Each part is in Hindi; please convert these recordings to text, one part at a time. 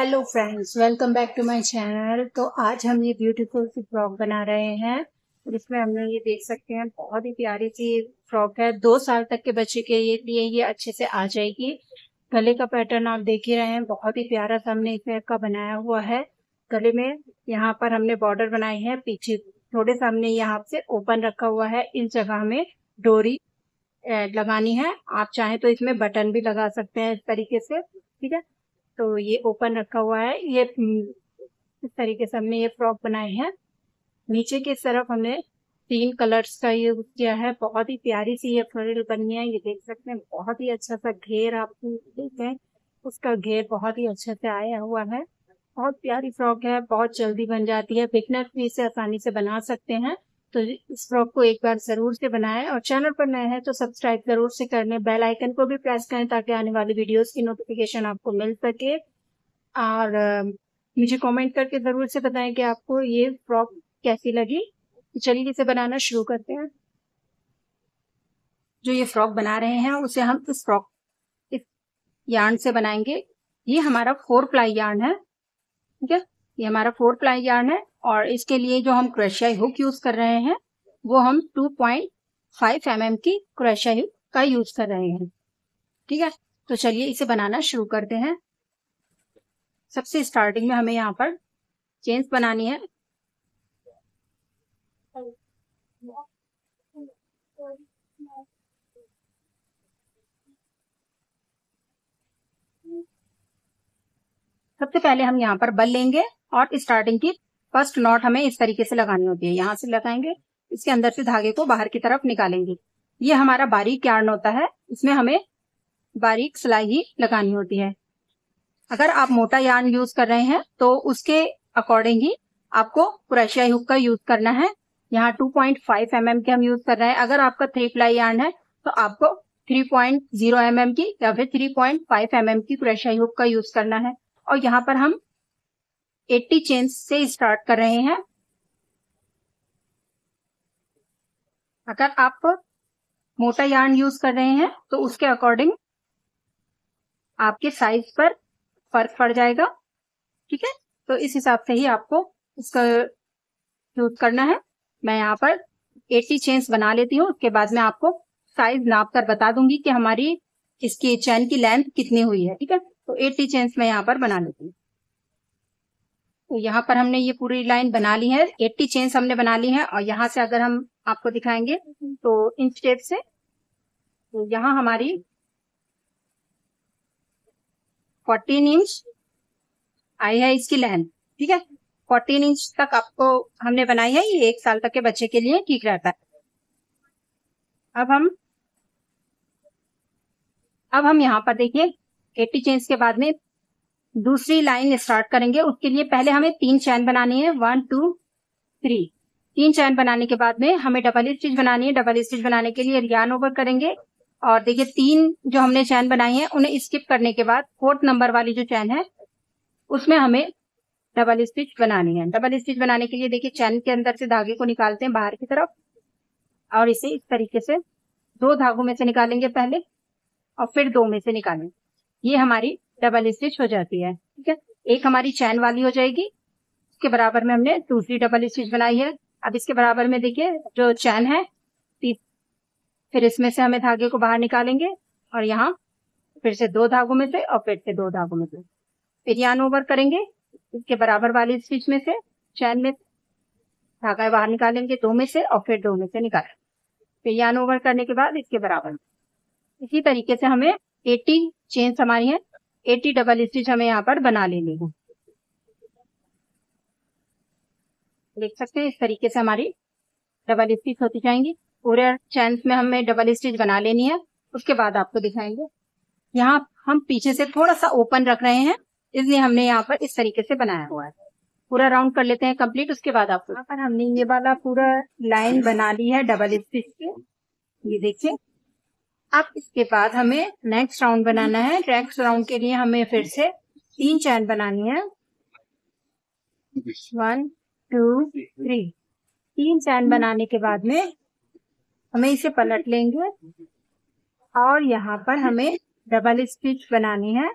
Hello friends, welcome back to my channel. तो आज हम ये ब्यूटीफुल सी फ्रॉक बना रहे हैं। जिसमें हमने ये देख सकते हैं, बहुत ही प्यारी सी फ्रॉक है। 2 साल तक के बच्चे के लिए ये अच्छे से आ जाएगी। गले का पैटर्न आप देख ही रहे हैं, बहुत ही प्यारा सा हमने इस का बनाया हुआ है। गले में यहाँ पर हमने बॉर्डर बनाई है, पीछे थोड़े सामने यहाँ से ओपन रखा हुआ है। इस जगह हमें डोरी लगानी है। आप चाहें तो इसमें बटन भी लगा सकते हैं इस तरीके से, ठीक है। तो ये ओपन रखा हुआ है। ये इस तरीके से हमने ये फ्रॉक बनाए हैं। नीचे की तरफ हमने 3 कलर्स का यूज किया है। बहुत ही प्यारी सी ये फ्रिल बनी है, ये देख सकते हैं। बहुत ही अच्छा सा घेर आप देखें, उसका घेर बहुत ही अच्छे से आया हुआ है। बहुत प्यारी फ्रॉक है, बहुत जल्दी बन जाती है। बिगनर भी इसे आसानी से बना सकते हैं। तो इस फ्रॉक को एक बार जरूर से बनाएं, और चैनल पर नए हैं तो सब्सक्राइब जरूर से कर लें। बेल आइकन को भी प्रेस करें ताकि आने वाली वीडियोस की नोटिफिकेशन आपको मिल सके। और मुझे कमेंट करके जरूर से बताएं कि आपको ये फ्रॉक कैसी लगी। तो चलिए इसे बनाना शुरू करते हैं। जो ये फ्रॉक बना रहे हैं उसे हम इस यार्न से बनाएंगे। ये हमारा 4 प्लाई यार्न है, ठीक है। ये हमारा 4 प्लाई यार्न है, और इसके लिए जो हम क्रोशिया हुक यूज कर रहे हैं वो हम 2.5 mm की क्रोशिया हुक का यूज कर रहे हैं, ठीक है। तो चलिए इसे बनाना शुरू करते हैं। सबसे स्टार्टिंग में हमें यहाँ पर चेन्स बनानी है। सबसे पहले हम यहाँ पर बल लेंगे, और स्टार्टिंग की फर्स्ट नॉट हमें इस तरीके से लगानी होती है। यहाँ से लगाएंगे, इसके अंदर से धागे को बाहर की तरफ निकालेंगे। ये हमारा बारीक यार्न होता है, इसमें हमें बारीक सिलाई ही लगानी होती है। अगर आप मोटा यार्न यूज कर रहे हैं तो उसके अकॉर्डिंग ही आपको क्रोशिया हुक का यूज करना है। यहाँ 2.5 mm के हम यूज कर रहे हैं। अगर आपका 3 प्लाई यार्न है तो आपको 3.0 mm की या फिर 3.5 mm की क्रोशिया हुक का यूज करना है। और यहाँ पर हम 80 चेन्स से स्टार्ट कर रहे हैं। अगर आप मोटा यार्न यूज कर रहे हैं तो उसके अकॉर्डिंग आपके साइज पर फर्क पड़ जाएगा, ठीक है। तो इस हिसाब से ही आपको इसका यूज करना है। मैं यहाँ पर 80 चेन्स बना लेती हूँ, उसके बाद मैं आपको साइज नाप कर बता दूंगी कि हमारी इसकी चैन की लेंथ कितनी हुई है, ठीक है। तो 80 चेन्स मैं यहाँ पर बना लेती हूँ। तो यहाँ पर हमने ये पूरी लाइन बना ली है, 80 चेन्स हमने बना ली है। और यहाँ से अगर हम आपको दिखाएंगे तो इंच टेप से, तो यहाँ हमारी 14 इंच आई है इसकी लेंथ, ठीक है। 14 इंच तक आपको हमने बनाई है। ये 1 साल तक के बच्चे के लिए ठीक रहता है। अब हम यहाँ पर देखिए 80 चेन्स के बाद में दूसरी लाइन स्टार्ट करेंगे। उसके लिए पहले हमें 3 चैन बनानी है, 1 2 3। 3 चैन बनाने के बाद में हमें डबल स्टिच बनानी है। डबल स्टिच बनाने के लिए यार्न ओवर करेंगे, और देखिए 3 जो हमने चैन बनाई है उन्हें स्किप करने के बाद 4th नंबर वाली जो चैन है उसमें हमें डबल स्टिच बनानी है। डबल स्टिच बनाने के लिए देखिए चैन के अंदर से धागे को निकालते हैं बाहर की तरफ, और इसे इस तरीके से 2 धागों में से निकालेंगे पहले, और फिर 2 में से निकालेंगे। ये हमारी डबल स्टिच हो जाती है, ठीक है। एक हमारी चैन वाली हो जाएगी। इसके बराबर में हमने दूसरी डबल स्टिच बनाई है। अब इसके बराबर में देखिए जो चैन है, फिर इसमें से हमें धागे को बाहर निकालेंगे, और यहाँ फिर से 2 धागों में से, और फिर से 2 धागों में से, फिर यार्न ओवर करेंगे। इसके बराबर वाली स्टिच में से चैन में धागा बाहर निकालेंगे 2 में से, और फिर 2 में से निकालेंगे। फिर यार्न ओवर करने के बाद इसके बराबर इसी तरीके से हमें 80 चेन्स हमारी है, 80 डबल स्टिच हमें यहाँ पर बना लेनी है। देख सकते हैं इस तरीके से हमारी डबल स्टिच होती जाएंगी। पूरे चैन्स में हमें डबल स्टिच बना लेनी है। उसके बाद आपको दिखाएंगे। यहाँ हम पीछे से थोड़ा सा ओपन रख रहे हैं, इसलिए हमने यहाँ पर इस तरीके से बनाया हुआ है। पूरा राउंड कर लेते हैं कंप्लीट। उसके बाद आपको यहाँ पर हमने ये वाला पूरा लाइन बना ली है डबल स्टिच के, ये देखिए। अब इसके बाद हमें नेक्स्ट राउंड बनाना है। नेक्स्ट राउंड के लिए हमें फिर से 3 चैन बनानी है, 1 2 3। 3 चैन बनाने के बाद में हमें इसे पलट लेंगे, और यहाँ पर हमें डबल स्टिच बनानी है।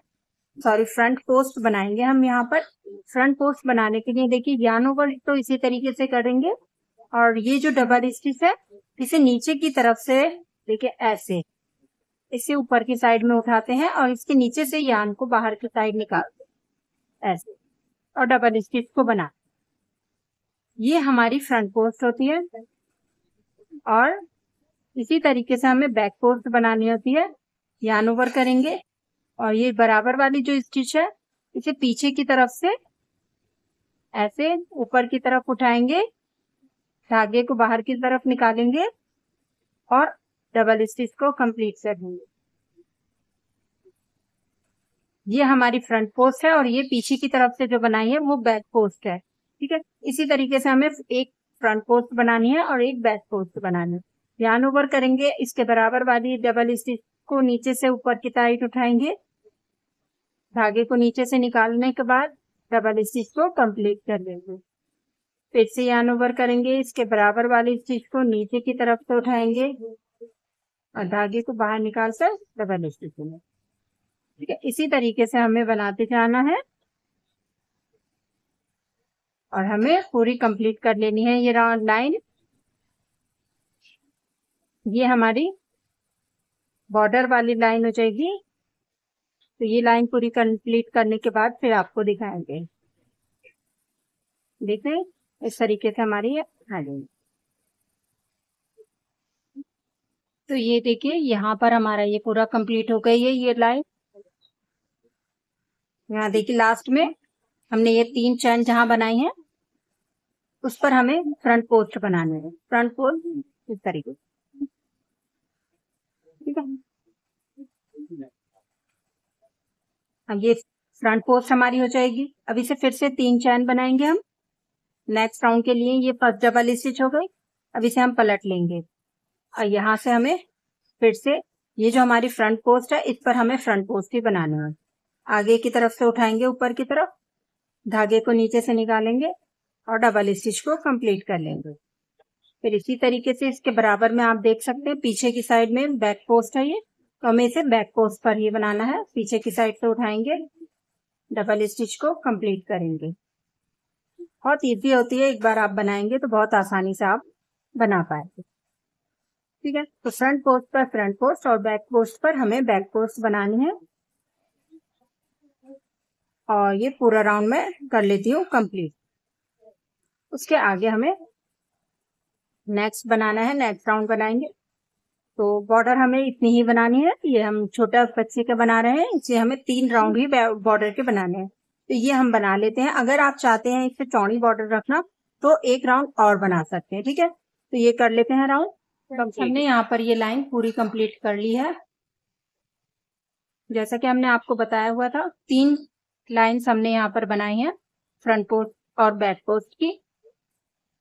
सॉरी फ्रंट पोस्ट बनाएंगे हम यहाँ पर। फ्रंट पोस्ट बनाने के लिए देखिए यार्न ओवर तो इसी तरीके से करेंगे, और ये जो डबल स्टिच है इसे नीचे की तरफ से देखिए ऐसे इसे ऊपर की साइड में उठाते हैं और इसके नीचे से यार्न को बाहर की साइड निकालते हैं ऐसे, और डबल स्टिच को बना। ये हमारी फ्रंट पोस्ट होती है, और इसी तरीके से हमें बैक पोस्ट बनानी होती है। यार्न ओवर करेंगे और ये बराबर वाली जो स्टिच है इसे पीछे की तरफ से ऐसे ऊपर की तरफ उठाएंगे, धागे को बाहर की तरफ निकालेंगे और डबल स्टिच को कंप्लीट कर देंगे। ये हमारी फ्रंट पोस्ट है और ये पीछे की तरफ से जो बनाई है वो बैक पोस्ट है। ठीक है, इसी तरीके से हमें एक फ्रंट पोस्ट बनानी है और एक बैक पोस्ट बनानी है। यार्न ओवर करेंगे, इसके बराबर वाली डबल स्टिच को नीचे से ऊपर की साइड उठाएंगे, धागे को नीचे से निकालने के बाद डबल स्टिच को कंप्लीट कर लेंगे। फिर से यार्न ओवर करेंगे, इसके बराबर वाली स्टिच को नीचे की तरफ से उठाएंगे और धागे को बाहर निकाल कर डबल स्टिच लेंगे। ठीक है, इसी तरीके से हमें बनाते जाना है और हमें पूरी कंप्लीट कर लेनी है ये लाइन। ये हमारी बॉर्डर वाली लाइन हो जाएगी। तो ये लाइन पूरी कंप्लीट करने के बाद फिर आपको दिखाएंगे। देखिए इस तरीके से हमारी आ जाएगी। तो ये देखिए यहाँ पर हमारा ये पूरा कंप्लीट हो गई है ये लाइन। यहाँ देखिए लास्ट में हमने ये 3 चैन जहां बनाई है उस पर हमें फ्रंट पोस्ट बनाने हैं। फ्रंट पोस्ट इस तरीके से, ठीक है। अब ये फ्रंट पोस्ट हमारी हो जाएगी। अब इसे फिर से 3 चैन बनाएंगे हम नेक्स्ट राउंड के लिए। ये फर्स्ट डबल स्टिच हो गई। अब इसे हम पलट लेंगे और यहाँ से हमें फिर से ये जो हमारी फ्रंट पोस्ट है इस पर हमें फ्रंट पोस्ट ही बनाना है। आगे की तरफ से उठाएंगे ऊपर की तरफ, धागे को नीचे से निकालेंगे और डबल स्टिच को कंप्लीट कर लेंगे। फिर इसी तरीके से इसके बराबर में आप देख सकते हैं पीछे की साइड में बैक पोस्ट है ये, तो हमें इसे बैक पोस्ट पर ही बनाना है। पीछे की साइड से उठाएंगे, डबल स्टिच को कंप्लीट करेंगे। बहुत इजी होती है, एक बार आप बनाएंगे तो बहुत आसानी से आप बना पाएंगे। ठीक है, तो फ्रंट पोस्ट पर फ्रंट पोस्ट और बैक पोस्ट पर हमें बैक पोस्ट बनानी है और ये पूरा राउंड में कर लेती हूँ कंप्लीट। उसके आगे हमें नेक्स्ट बनाना है, नेक्स्ट राउंड बनाएंगे। तो बॉर्डर हमें इतनी ही बनानी है। ये हम छोटा बच्चे का बना रहे हैं, इसे हमें 3 राउंड ही बॉर्डर के बनाने हैं। तो ये हम बना लेते हैं। अगर आप चाहते हैं इससे चौड़ी बॉर्डर रखना तो 1 राउंड और बना सकते हैं। ठीक है, तो ये कर लेते हैं राउंड। तो हमने यहाँ पर ये लाइन पूरी कंप्लीट कर ली है। जैसा कि हमने आपको बताया हुआ था 3 लाइन्स हमने यहाँ पर बनाई हैं फ्रंट पोस्ट और बैक पोस्ट की।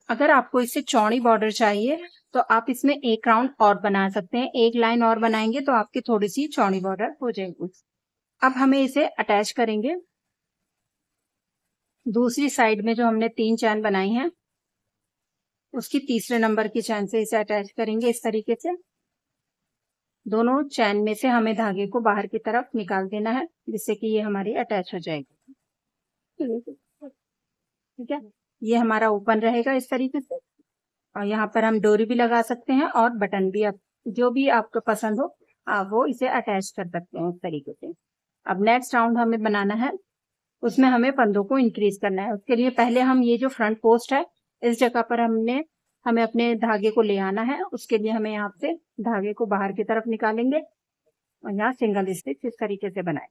अगर आपको इससे चौड़ी बॉर्डर चाहिए तो आप इसमें 1 राउंड और बना सकते हैं। 1 लाइन और बनाएंगे तो आपकी थोड़ी सी चौड़ी बॉर्डर हो जाएगी। अब हमें इसे अटैच करेंगे। दूसरी साइड में जो हमने 3 चैन बनाई हैं उसकी तीसरे नंबर की चैन से इसे अटैच करेंगे इस तरीके से। दोनों चैन में से हमें धागे को बाहर की तरफ निकाल देना है जिससे कि ये हमारी अटैच हो जाएगी। ठीक है, ये हमारा ओपन रहेगा इस तरीके से, और यहाँ पर हम डोरी भी लगा सकते हैं और बटन भी, आप जो भी आपको पसंद हो आप वो इसे अटैच कर सकते हैं इस तरीके से। अब नेक्स्ट राउंड हमें बनाना है, उसमें हमें पंदों को इंक्रीज करना है। उसके लिए पहले हम ये जो फ्रंट पोस्ट है इस जगह पर हमें अपने धागे को ले आना है। उसके लिए हमें यहाँ से धागे को बाहर की तरफ निकालेंगे और यहाँ सिंगल स्टिच इस तरीके से बनाए।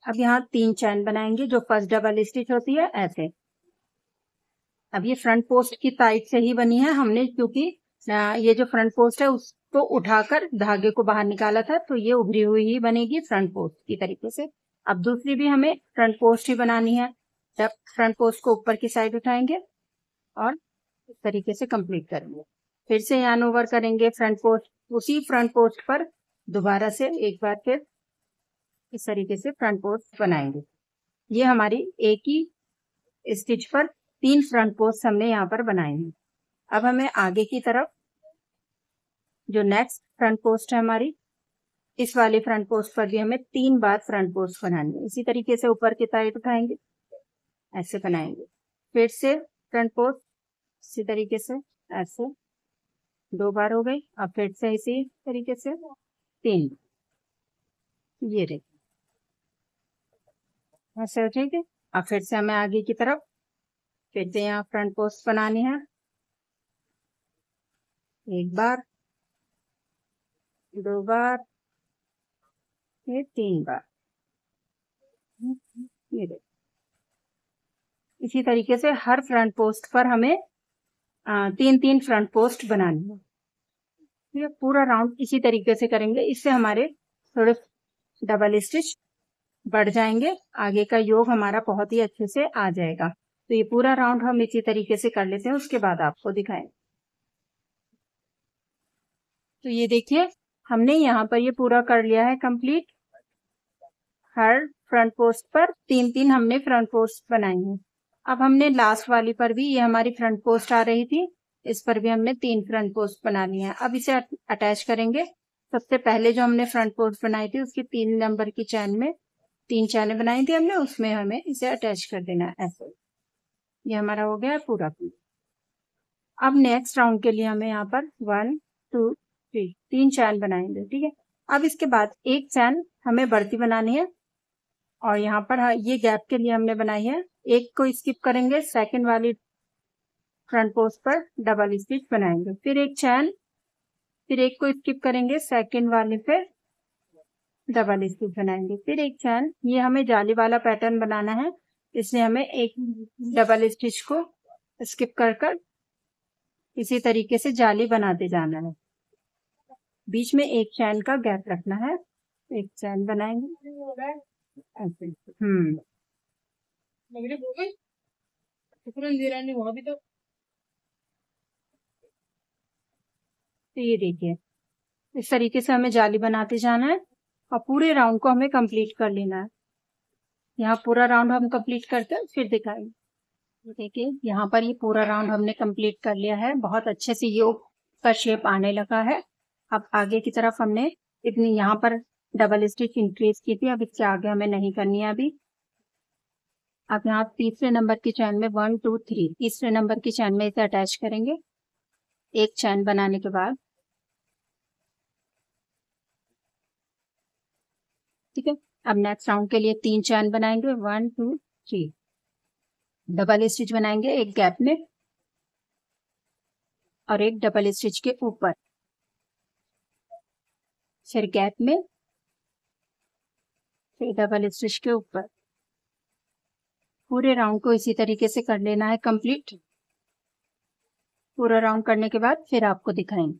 अब यहाँ 3 चैन बनाएंगे जो फर्स्ट डबल स्टिच होती है ऐसे। अब ये फ्रंट पोस्ट की साइड से ही बनी है हमने, क्योंकि ये जो फ्रंट पोस्ट है उसको उठाकर धागे को बाहर निकाला था, तो ये उभरी हुई ही बनेगी फ्रंट पोस्ट की तरीके से। अब दूसरी भी हमें फ्रंट पोस्ट ही बनानी है। जब फ्रंट पोस्ट को ऊपर की साइड उठाएंगे और इस तरीके से कंप्लीट करेंगे। फिर से यार्न ओवर करेंगे फ्रंट पोस्ट, उसी फ्रंट पोस्ट पर दोबारा से एक बार फिर इस तरीके से फ्रंट पोस्ट बनाएंगे। ये हमारी एक ही स्टिच पर 3 फ्रंट पोस्ट हमने यहाँ पर बनाए हैं। अब हमें आगे की तरफ जो नेक्स्ट फ्रंट पोस्ट है हमारी इस वाले फ्रंट पोस्ट पर भी हमें 3 बार फ्रंट पोस्ट बनानी है। इसी तरीके से ऊपर की साइड उठाएंगे, ऐसे बनाएंगे, फिर से फ्रंट पोस्ट इसी तरीके से ऐसे 2 बार हो गई। अब फिर से इसी तरीके से 3, ये देखिए ऐसे, ठीक है। अब फिर से हमें आगे की तरफ फिर से यहाँ फ्रंट पोस्ट बनानी है, 1 बार, 2 बार, ये 3 बार, ये देखिए। इसी तरीके से हर फ्रंट पोस्ट पर हमें 3-3 फ्रंट पोस्ट बनानी है। ये पूरा राउंड इसी तरीके से करेंगे, इससे हमारे थोड़े डबल स्टिच बढ़ जाएंगे, आगे का योग हमारा बहुत ही अच्छे से आ जाएगा। तो ये पूरा राउंड हम इसी तरीके से कर लेते हैं, उसके बाद आपको दिखाएंगे। तो ये देखिए हमने यहाँ पर ये पूरा कर लिया है कंप्लीट। हर फ्रंट पोस्ट पर 3-3 हमने फ्रंट पोस्ट बनाए हैं। अब हमने लास्ट वाली पर भी, ये हमारी फ्रंट पोस्ट आ रही थी, इस पर भी हमने 3 फ्रंट पोस्ट बना लिए हैं। अब इसे अटैच करेंगे। सबसे पहले जो हमने फ्रंट पोस्ट बनाई थी उसकी 3 नंबर की चैन में 3 चैनें बनाई थी हमने, उसमें हमें इसे अटैच कर देना है ऐसे। ये हमारा हो गया पूरा। अब नेक्स्ट राउंड के लिए हमें यहाँ पर 1 2 3 चैन बनाएंगे, ठीक है। अब इसके बाद एक चैन हमें बढ़ती बनानी है, और यहाँ पर ये गैप के लिए हमने बनाई है। एक को स्किप करेंगे, सेकंड वाली फ्रंट पोस्ट पर डबल स्टिच बनाएंगे, फिर एक चैन, फिर एक को स्किप करेंगे, सेकंड वाले पे डबल स्टिच बनाएंगे, फिर एक चैन। ये हमें जाली वाला पैटर्न बनाना है, इसलिए हमें एक डबल स्टिच को स्किप कर इसी तरीके से जाली बनाते जाना है। बीच में एक चैन का गैप रखना है, एक चैन बनाएंगे ऐसे। तो ये देखिए इस तरीके से हमें जाली बनाते जाना है, और पूरे राउंड को हमें कंप्लीट कर लेना है। यहाँ पूरा राउंड हम कंप्लीट करते हैं, फिर दिखाएंगे। देखिए यहाँ पर ये पूरा राउंड हमने कंप्लीट कर लिया है, बहुत अच्छे से योग का शेप आने लगा है। अब आगे की तरफ हमने इतनी यहाँ पर डबल स्टिच इंक्रीज की थी, अब इससे आगे हमें नहीं करनी है अभी। अब यहाँ तीसरे नंबर की चैन में 1 2 3 तीसरे नंबर की चैन में इसे अटैच करेंगे, एक चैन बनाने के बाद, ठीक है। अब नेक्स्ट राउंड के लिए 3 चैन बनाएंगे, 1 2 3 डबल स्टिच बनाएंगे एक गैप में और एक डबल स्टिच के ऊपर, फिर गैप में, फिर डबल स्टिच के ऊपर। पूरे राउंड को इसी तरीके से कर लेना है कंप्लीट। पूरा राउंड करने के बाद फिर आपको दिखाएंगे।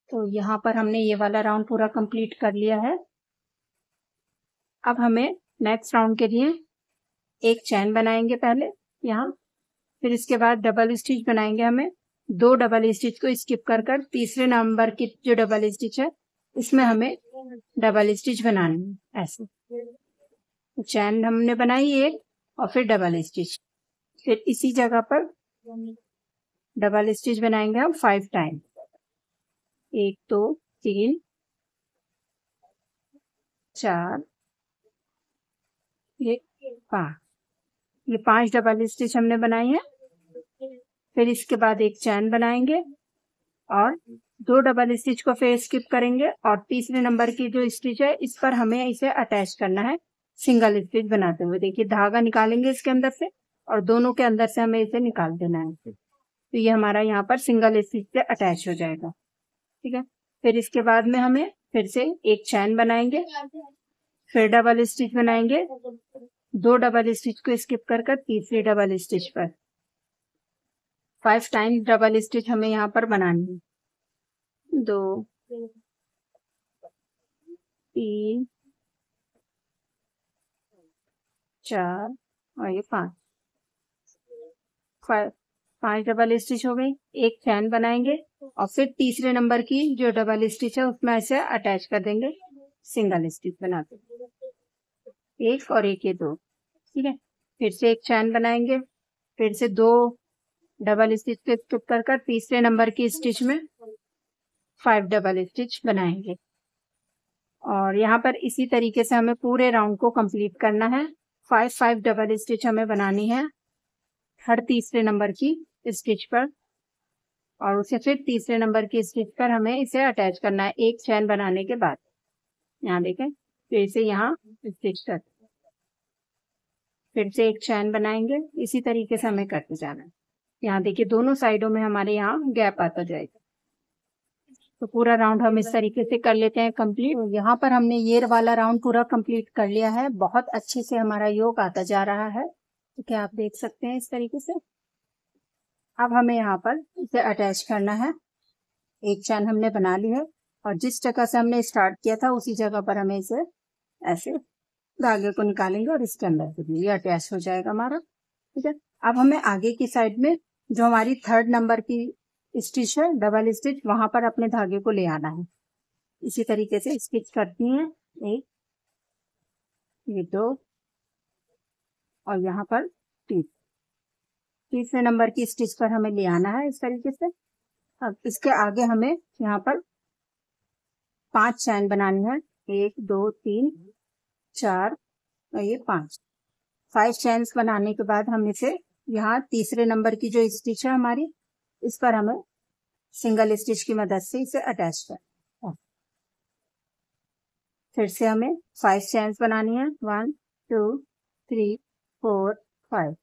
तो यहाँ पर हमने ये वाला राउंड पूरा कंप्लीट कर लिया है। अब हमें नेक्स्ट राउंड के लिए एक चैन बनाएंगे पहले यहाँ, फिर इसके बाद डबल स्टिच बनाएंगे। हमें 2 डबल स्टिच को स्किप कर तीसरे नंबर की जो डबल स्टिच है इसमें हमें डबल स्टिच बनानी है ऐसे। तो चैन हमने बनाई एक, और फिर डबल स्टिच, फिर इसी जगह पर डबल स्टिच बनाएंगे हम 5 टाइम, 1 2 3 4 5, ये 5 डबल स्टिच हमने बनाई है। फिर इसके बाद एक चैन बनाएंगे और 2 डबल स्टिच को फिर स्किप करेंगे, और तीसरे नंबर की जो स्टिच है इस पर हमें इसे अटैच करना है सिंगल स्टिच बनाते हुए। देखिए धागा निकालेंगे इसके अंदर से, और दोनों के अंदर से हमें इसे निकाल देना है। तो ये हमारा यहाँ पर सिंगल स्टिच से अटैच हो जाएगा, ठीक है। फिर इसके बाद में हमें फिर से एक चैन बनाएंगे, फिर डबल स्टिच बनाएंगे, 2 डबल स्टिच को स्किप कर तीसरी डबल स्टिच पर 5 टाइम डबल स्टिच हमें यहाँ पर बनानी है। 2 3 4 और ये 5 डबल स्टिच हो गई। एक चैन बनाएंगे और फिर तीसरे नंबर की जो डबल स्टिच है उसमें ऐसे अटैच कर देंगे सिंगल स्टिच बनाते, एक और एक ये 2, ठीक है। फिर से एक चैन बनाएंगे, फिर से 2 डबल स्टिच पे स्किप कर तीसरे नंबर की स्टिच में 5 डबल स्टिच बनाएंगे। और यहाँ पर इसी तरीके से हमें पूरे राउंड को कंप्लीट करना है। 5 डबल स्टिच हमें बनानी है हर तीसरे नंबर की स्टिच पर, और उसे फिर तीसरे नंबर की स्टिच पर हमें इसे अटैच करना है एक चैन बनाने के बाद। यहाँ देखें, तो इसे यहाँ स्टिच कर, फिर से एक चैन बनाएंगे। इसी तरीके से हमें करते जाना है। यहाँ देखिए दोनों साइडों में हमारे यहाँ गैप आता जाएगा। तो पूरा राउंड हम इस तरीके से कर लेते हैं कंप्लीट। तो यहाँ पर हमने ये वाला राउंड पूरा कंप्लीट कर लिया है। बहुत अच्छे से हमारा योग आता जा रहा है, तो क्या आप देख सकते हैं इस तरीके से। अब हमें यहाँ पर इसे अटैच करना है। एक चैन हमने बना ली है और जिस जगह से हमने स्टार्ट किया था उसी जगह पर हमें इसे ऐसे धागे को निकालेंगे और इसके अंदर से ये अटैच हो जाएगा हमारा। ठीक है, अब हमें आगे की साइड में जो हमारी 3rd नंबर की स्टिच है डबल स्टिच, वहां पर अपने धागे को ले आना है। इसी तरीके से स्टिच करती हैं, एक, ये 2 और यहाँ पर 3। तीसरे नंबर की स्टिच पर हमें ले आना है इस तरीके से। अब इसके आगे हमें यहाँ पर 5 चैन बनानी है, 1 2 3 4 और ये 5 चैन्स बनाने के बाद हम इसे यहाँ तीसरे नंबर की जो स्टिच है हमारी, इस पर हमें सिंगल स्टिच की मदद से इसे अटैच कर, फिर से हमें 5 चैन्स बनानी है, 1 2 3 4 5।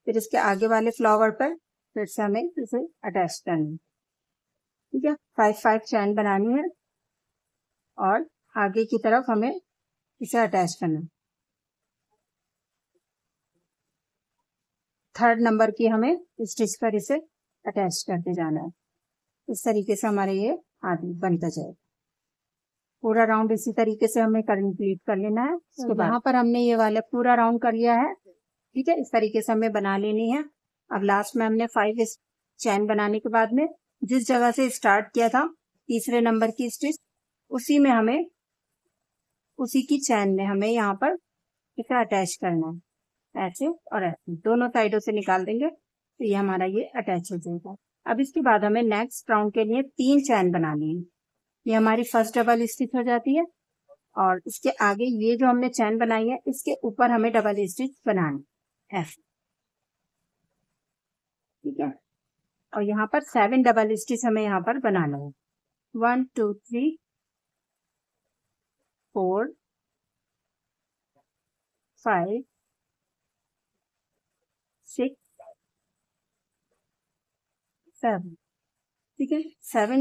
फिर इसके आगे वाले फ्लावर पर फिर से हमें इसे अटैच करना है। ठीक है, 5 चैन बनानी है और आगे की तरफ हमें इसे अटैच करना है। 3rd नंबर की हमें स्टिच पर इसे अटैच करते जाना है। इस तरीके से हमारे ये आदमी बनता जाएगा। पूरा राउंड इसी तरीके से हमें कंप्लीट कर लेना है। तो यहाँ पर हमने ये वाला पूरा राउंड कर लिया है। ठीक है, इस तरीके से हमें बना लेनी है। अब लास्ट में हमने 5 चैन बनाने के बाद में जिस जगह से स्टार्ट किया था तीसरे नंबर की स्टिच, उसी में हमें उसी की चैन में हमें यहाँ पर इसे अटैच करना है, ऐसे और ऐसे दोनों साइडों से निकाल देंगे तो ये हमारा ये अटैच हो जाएगा। अब इसके बाद हमें नेक्स्ट राउंड के लिए 3 चैन बनानी है। ये हमारी फर्स्ट डबल स्टिच हो जाती है और इसके आगे ये जो हमने चैन बनाई है इसके ऊपर हमें डबल स्टिच बनानी है ऐसे। ठीक है, और यहाँ पर 7 डबल स्टिच हमें यहाँ पर बनाना है। 1 2 3 4 5 6 7। ठीक है, 7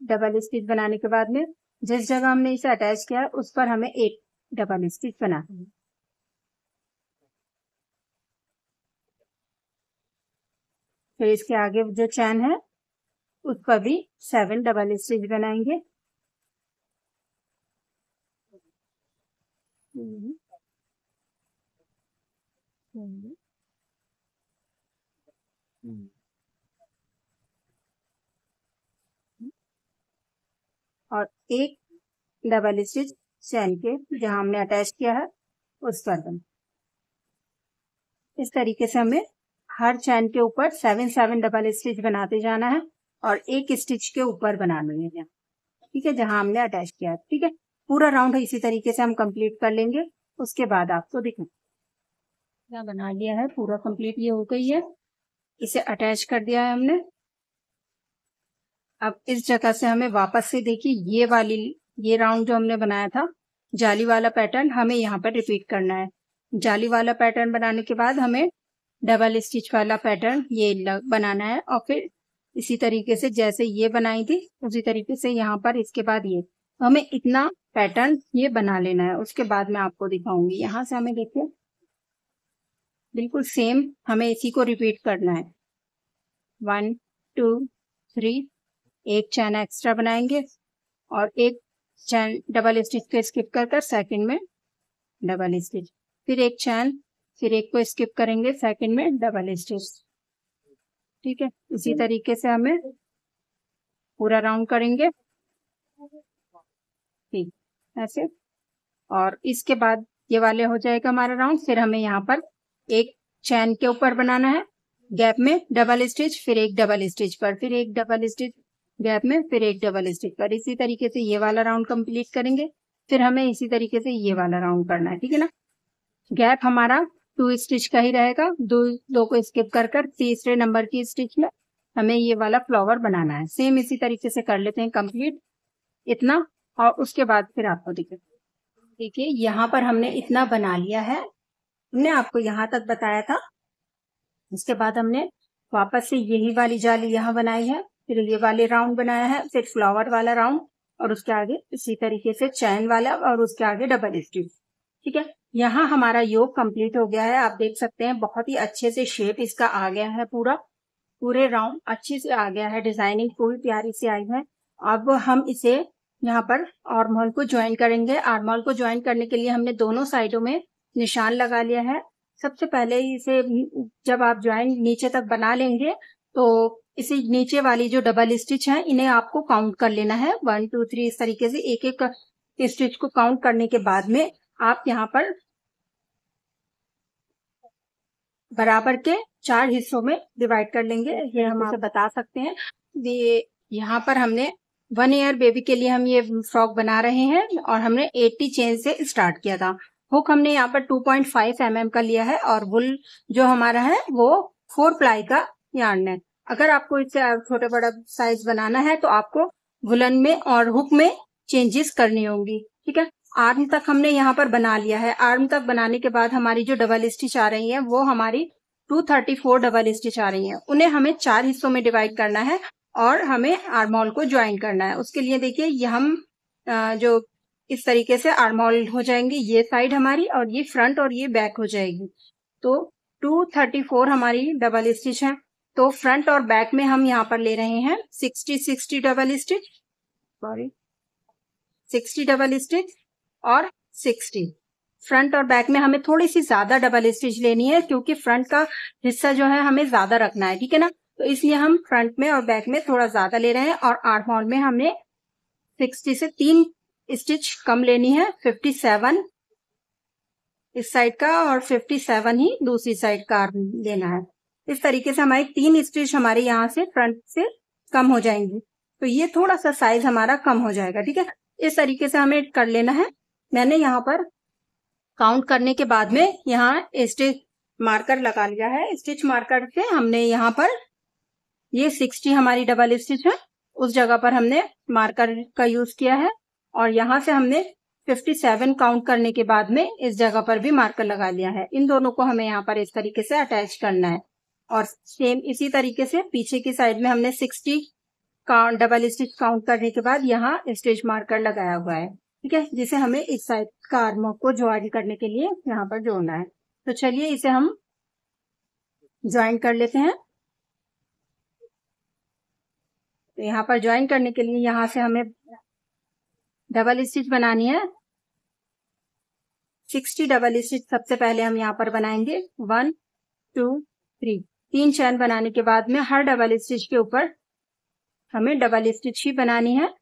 डबल स्टिच बनाने के बाद में जिस जगह हमने इसे अटैच किया उस पर हमें 1 डबल स्टिच बनाना है। फिर इसके आगे जो चैन है उस पर भी 7 डबल स्टिच बनाएंगे। और 1 डबल स्टिच चैन के जहां हमने अटैच किया है उस पर बन। इस तरीके से हमें हर चैन के ऊपर 7 डबल स्टिच बनाते जाना है और 1 स्टिच के ऊपर बनानी है। ठीक है, जहां हमने अटैच किया है। ठीक है, पूरा राउंड इसी तरीके से हम कंप्लीट कर लेंगे। उसके बाद आपको दिखा बना लिया है, पूरा कंप्लीट ये हो गई है। इसे अटैच कर दिया है हमने। अब इस जगह से हमें वापस से देखिए ये राउंड जो हमने बनाया था जाली वाला पैटर्न हमें यहाँ पर रिपीट करना है। जाली वाला पैटर्न बनाने के बाद हमें डबल स्टिच वाला पैटर्न ये बनाना है और फिर इसी तरीके से जैसे ये बनाई थी उसी तरीके से यहाँ पर इसके बाद ये, तो हमें इतना पैटर्न ये बना लेना है। उसके बाद मैं आपको दिखाऊंगी। यहाँ से हमें देखिए बिल्कुल सेम हमें इसी को रिपीट करना है। 1 2 3 एक चैन एक्स्ट्रा बनाएंगे और एक चैन डबल स्टिच को स्किप कर सेकंड में डबल स्टिच, फिर एक चैन, फिर एक को स्किप करेंगे सेकंड में डबल स्टिच। ठीक है, इसी तरीके से हमें पूरा राउंड करेंगे। ठीक, ऐसे। और इसके बाद ये वाले हो जाएगा हमारा राउंड। फिर हमें यहाँ पर एक चैन के ऊपर बनाना है गैप में डबल स्टिच, फिर एक डबल स्टिच पर, फिर एक डबल स्टिच गैप में, फिर एक डबल स्टिच पर। इसी तरीके से ये वाला राउंड कंप्लीट करेंगे। फिर हमें इसी तरीके से ये वाला राउंड करना है, ठीक है ना। गैप हमारा 2 स्टिच का ही रहेगा, दो को स्किप कर कर तीसरे नंबर की स्टिच में हमें ये वाला फ्लावर बनाना है। सेम इसी तरीके से कर लेते हैं कंप्लीट इतना, और उसके बाद फिर आपको देखिए यहाँ पर हमने इतना बना लिया है। हमने आपको यहाँ तक बताया था। इसके बाद हमने वापस से यही वाली जाली यहाँ बनाई है, फिर ये वाले राउंड बनाया है, फिर फ्लावर वाला राउंड, और उसके आगे इसी तरीके से चैन वाला, और उसके आगे डबल स्टिच। ठीक है, यहाँ हमारा योग कंप्लीट हो गया है। आप देख सकते हैं बहुत ही अच्छे से शेप इसका आ गया है, पूरे राउंड अच्छे से आ गया है, डिजाइनिंग पूरी प्यारी से आई है। अब हम इसे यहाँ पर आर्म होल को ज्वाइन करेंगे। आर्म होल को ज्वाइन करने के लिए हमने दोनों साइडों में निशान लगा लिया है। सबसे पहले इसे जब आप ज्वाइन नीचे तक बना लेंगे तो इसी नीचे वाली जो डबल स्टिच है इन्हें आपको काउंट कर लेना है, 1 2 3 इस तरीके से एक एक स्टिच को काउंट करने के बाद में आप यहाँ पर बराबर के 4 हिस्सों में डिवाइड कर लेंगे। ये हम आपसे बता सकते हैं। ये यहाँ पर हमने 1 ईयर बेबी के लिए हम ये फ्रॉक बना रहे हैं और हमने 80 चेन से स्टार्ट किया था। हुक हमने यहाँ पर 2.5 mm का लिया है और वुल जो हमारा है वो 4 प्लाई का यार्न है। अगर आपको इससे छोटा बड़ा साइज बनाना है तो आपको वुलन में और हुक में चेंजेस करनी होंगी। ठीक है, आर्म तक हमने यहाँ पर बना लिया है। आर्म तक बनाने के बाद हमारी जो डबल स्टिच आ रही है वो हमारी 234 डबल स्टिच आ रही है। उन्हें हमें 4 हिस्सों में डिवाइड करना है और हमें आर्म होल को ज्वाइन करना है। उसके लिए देखिए ये हम जो इस तरीके से आर्म होल हो जाएंगे, ये साइड हमारी और ये फ्रंट और ये बैक हो जाएगी। तो 234 हमारी डबल स्टिच है, तो फ्रंट और बैक में हम यहाँ पर ले रहे हैं 60 double stitch, sorry 60 double stitch और 60। फ्रंट और बैक में हमें थोड़ी सी ज्यादा डबल स्टिच लेनी है क्योंकि फ्रंट का हिस्सा जो है हमें ज्यादा रखना है, ठीक है ना। तो इसलिए हम फ्रंट में और बैक में थोड़ा ज्यादा ले रहे हैं और आर्म होल में हमने 60 से 3 स्टिच कम लेनी है, 57 इस साइड का और 57 ही दूसरी साइड का लेना है। इस तरीके से हमारी 3 स्टिच हमारे यहाँ से फ्रंट से कम हो जाएंगी, तो ये थोड़ा सा साइज हमारा कम हो जाएगा। ठीक है, इस तरीके से हमें कर लेना है। मैंने यहाँ पर काउंट करने के बाद में यहाँ स्टिच मार्कर लगा लिया है। स्टिच मार्कर से हमने यहाँ पर ये 60 हमारी डबल स्टिच है, उस जगह पर हमने मार्कर का यूज किया है और यहाँ से हमने 57 काउंट करने के बाद में इस जगह पर भी मार्कर लगा लिया है। इन दोनों को हमें यहाँ पर इस तरीके से अटैच करना है और सेम इसी तरीके से पीछे की साइड में हमने 60 डबल स्टिच काउंट करने के बाद यहाँ स्टिच मार्कर लगाया हुआ है। ठीक है, जिसे हमें इस साइड का आर्म को ज्वाइन करने के लिए यहाँ पर जोड़ना है। तो चलिए इसे हम ज्वाइन कर लेते हैं। तो यहाँ पर ज्वाइन करने के लिए यहाँ से हमें डबल स्टिच बनानी है। 60 डबल स्टिच सबसे पहले हम यहाँ पर बनाएंगे, 1 2 3 3 चैन बनाने के बाद में हर डबल स्टिच के ऊपर हमें डबल स्टिच ही बनानी है।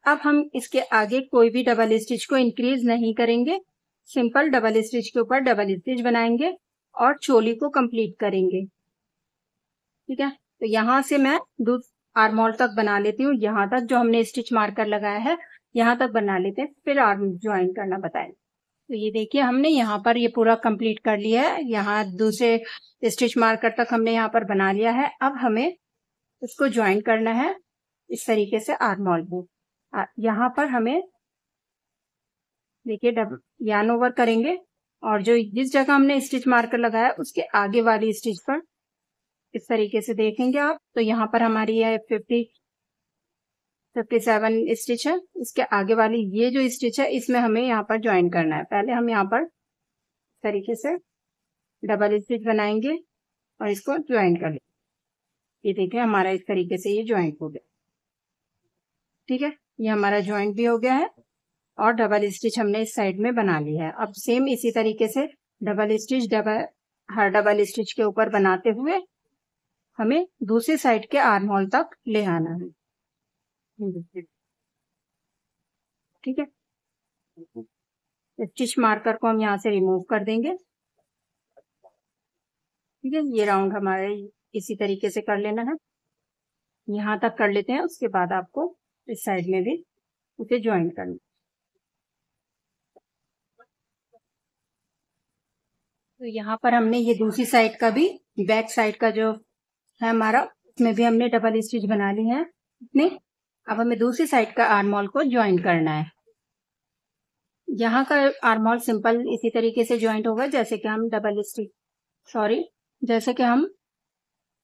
अब हम इसके आगे कोई भी डबल स्टिच को इंक्रीज नहीं करेंगे, सिंपल डबल स्टिच के ऊपर डबल स्टिच बनाएंगे और चोली को कंप्लीट करेंगे। ठीक है, तो यहाँ से मैं आर्म होल तक बना लेती हूँ, यहाँ तक जो हमने स्टिच मार्कर लगाया है यहाँ तक बना लेते हैं, फिर आर्म ज्वाइन करना बताएं। तो ये देखिए हमने यहाँ पर ये पूरा कंप्लीट कर लिया है। यहाँ दूसरे स्टिच मार्कर तक हमने यहाँ पर बना लिया है। अब हमें इसको ज्वाइन करना है इस तरीके से आर्म होल में। यहाँ पर हमें देखिए यार्न ओवर करेंगे और जो जिस जगह हमने स्टिच मार्कर लगाया उसके आगे वाली स्टिच पर इस तरीके से देखेंगे आप, तो यहाँ पर हमारी है 57 स्टिच है। इसके आगे वाली ये जो स्टिच है इसमें हमें यहाँ पर ज्वाइन करना है। पहले हम यहाँ पर इस तरीके से डबल स्टिच बनाएंगे और इसको ज्वाइन कर लेंगे। ये देखिए हमारा इस तरीके से ये ज्वाइंट हो गया। ठीक है, ये हमारा ज्वाइंट भी हो गया है और डबल स्टिच हमने इस साइड में बना लिया है। अब सेम इसी तरीके से डबल स्टिच हर डबल स्टिच के ऊपर बनाते हुए हमें दूसरी साइड के आर्म होल तक ले आना है। ठीक है, स्टिच मार्कर को हम यहाँ से रिमूव कर देंगे। ठीक है, ये राउंड हमारे इसी तरीके से कर लेना है, यहाँ तक कर लेते हैं। उसके बाद आपको इस साइड में भी उसे ज्वाइन करना। तो यहाँ पर हमने ये दूसरी साइड का भी, बैक साइड का जो है हमारा, उसमें भी हमने डबल स्टिच बना ली है अपने। अब हमें दूसरी साइड का आर्महोल को ज्वाइन करना है। यहाँ का आर्महोल सिंपल इसी तरीके से ज्वाइंट होगा जैसे कि हम जैसे कि हम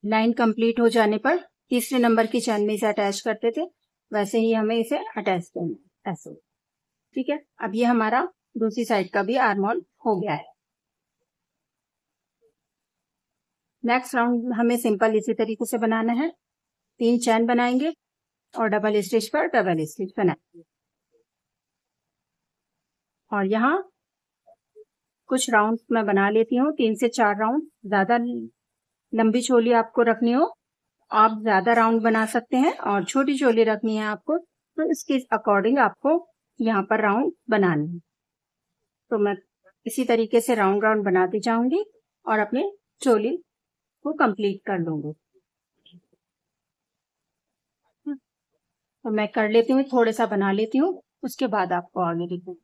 लाइन कंप्लीट हो जाने पर तीसरे नंबर की चैन में इसे अटैच करते थे, वैसे ही हमें इसे अटैच करना है, ऐसे। ठीक है, अब ये हमारा दूसरी साइड का भी आर्महोल हो गया है। नेक्स्ट राउंड हमें सिंपल इसी तरीके से बनाना है। 3 चैन बनाएंगे और डबल स्टिच पर डबल स्टिच बनाएंगे। और यहाँ कुछ राउंड मैं बना लेती हूँ, 3 से 4 राउंड। ज्यादा लंबी चोली आपको रखनी हो आप ज्यादा राउंड बना सकते हैं, और छोटी चोली रखनी है आपको तो इसके अकॉर्डिंग आपको यहाँ पर राउंड बनानी है। तो मैं इसी तरीके से राउंड राउंड बनाती जाऊंगी और अपने चोली को कंप्लीट कर लूंगी। तो मैं कर लेती हूँ, थोड़ा सा बना लेती हूँ, उसके बाद आपको आगे दिखाऊंगी।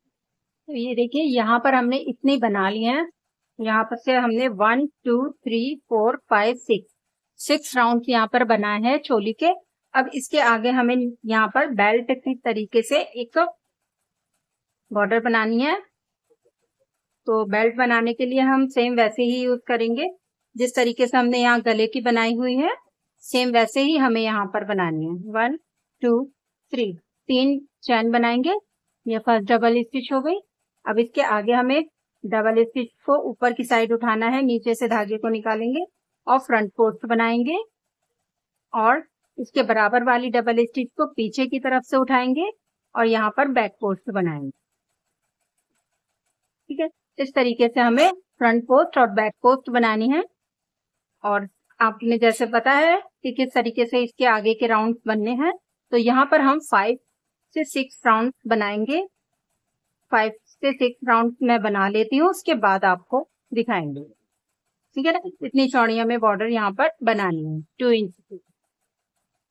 तो ये देखिए, यहाँ पर हमने इतने बना लिए हैं। यहाँ पर से हमने 1 2 3 4 5 6 राउंड यहाँ पर बनाए हैं चोली के। अब इसके आगे हमें यहाँ पर बेल्ट की तरीके से एक बॉर्डर बनानी है। तो बेल्ट बनाने के लिए हम सेम वैसे ही यूज करेंगे जिस तरीके से हमने यहाँ गले की बनाई हुई है, सेम वैसे ही हमें यहाँ पर बनानी है। 1 2 3 3 चैन बनाएंगे। ये फर्स्ट डबल स्टिच हो गई। अब इसके आगे हमें डबल स्टिच को ऊपर की साइड उठाना है, नीचे से धागे को निकालेंगे और फ्रंट पोस्ट बनाएंगे, और इसके बराबर वाली डबल स्टिच को पीछे की तरफ से उठाएंगे और यहाँ पर बैक पोस्ट बनाएंगे। ठीक है, इस तरीके से हमें फ्रंट पोस्ट और बैक पोस्ट बनानी है। और आपने जैसे पता है कि किस तरीके से इसके आगे के राउंड बनने हैं, तो यहाँ पर हम 5 से 6 राउंड बनाएंगे। 5 से 6 राउंड मैं बना लेती हूँ, उसके बाद आपको दिखाएंगे। ठीक है ना, इतनी चौड़ी हमें बॉर्डर यहाँ पर बनानी है 2 इंच की।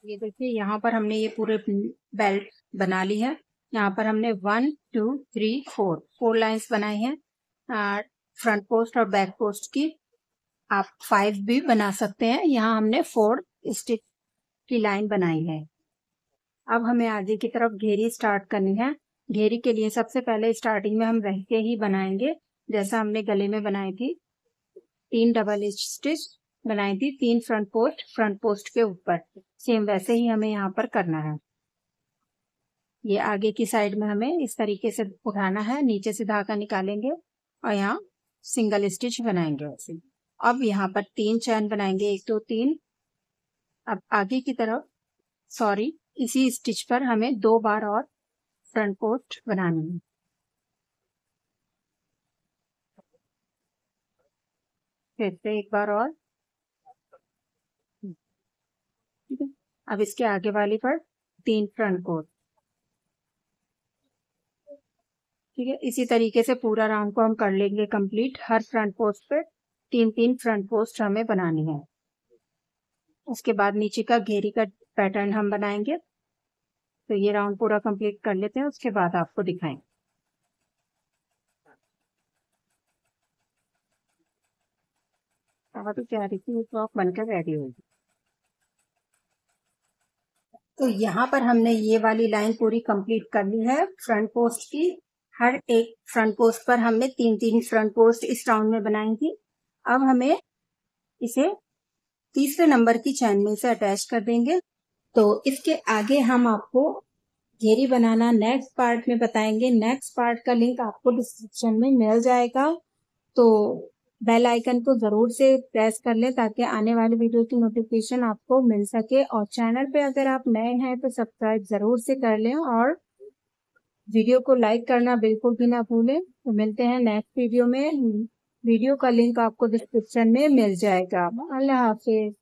ये देखिए, यहाँ पर हमने ये पूरे बेल्ट बना ली है। यहाँ पर हमने 1 2 3 4 लाइंस बनाई हैं फ्रंट पोस्ट और बैक पोस्ट की। आप 5 भी बना सकते हैं। यहाँ हमने 4 स्टिच की लाइन बनाई है। अब हमें आगे की तरफ घेरी स्टार्ट करनी है। घेरी के लिए सबसे पहले स्टार्टिंग में हम रह के ही बनाएंगे, जैसा हमने गले में बनाई थी। 3 डबल स्टिच बनाई थी, 3 फ्रंट पोस्ट के ऊपर, सेम वैसे ही हमें यहाँ पर करना है। ये आगे की साइड में हमें इस तरीके से उठाना है, नीचे से धागा निकालेंगे और यहाँ सिंगल स्टिच बनाएंगे ऐसे। अब यहाँ पर 3 चैन बनाएंगे, 1 2 3। अब आगे की तरफ इसी स्टिच पर हमें 2 बार और फ्रंट पोस्ट बनानी है। फिर से 1 बार और। ठीक है, अब इसके आगे वाली पर 3 फ्रंट पोस्ट। ठीक है, इसी तरीके से पूरा राउंड को हम कर लेंगे कंप्लीट। हर फ्रंट पोस्ट पे 3 फ्रंट पोस्ट हमें बनानी है। उसके बाद नीचे का घेरी का पैटर्न हम बनाएंगे। तो ये राउंड पूरा कंप्लीट कर लेते हैं, उसके बाद आपको दिखाएंगे। बहुत ही प्यारी सी फ्रॉक बनकर रेडी होगी। तो यहाँ पर हमने ये वाली लाइन पूरी कंप्लीट कर ली है फ्रंट पोस्ट की। हर एक फ्रंट पोस्ट पर हमने 3 फ्रंट पोस्ट इस राउंड में बनाई थी। अब हमें इसे तीसरे नंबर की चैन में से अटैच कर देंगे। तो इसके आगे हम आपको घेरी बनाना नेक्स्ट पार्ट में बताएंगे। नेक्स्ट पार्ट का लिंक आपको डिस्क्रिप्शन में मिल जाएगा। तो बेल आइकन को जरूर से प्रेस कर लें ताकि आने वाली वीडियो की नोटिफिकेशन आपको मिल सके। और चैनल पे अगर आप नए हैं तो सब्सक्राइब जरूर से कर लें और वीडियो को लाइक करना बिल्कुल भी ना भूलें। तो मिलते हैं नेक्स्ट वीडियो में। वीडियो का लिंक आपको डिस्क्रिप्शन में मिल जाएगा। अल्लाह हाफिज।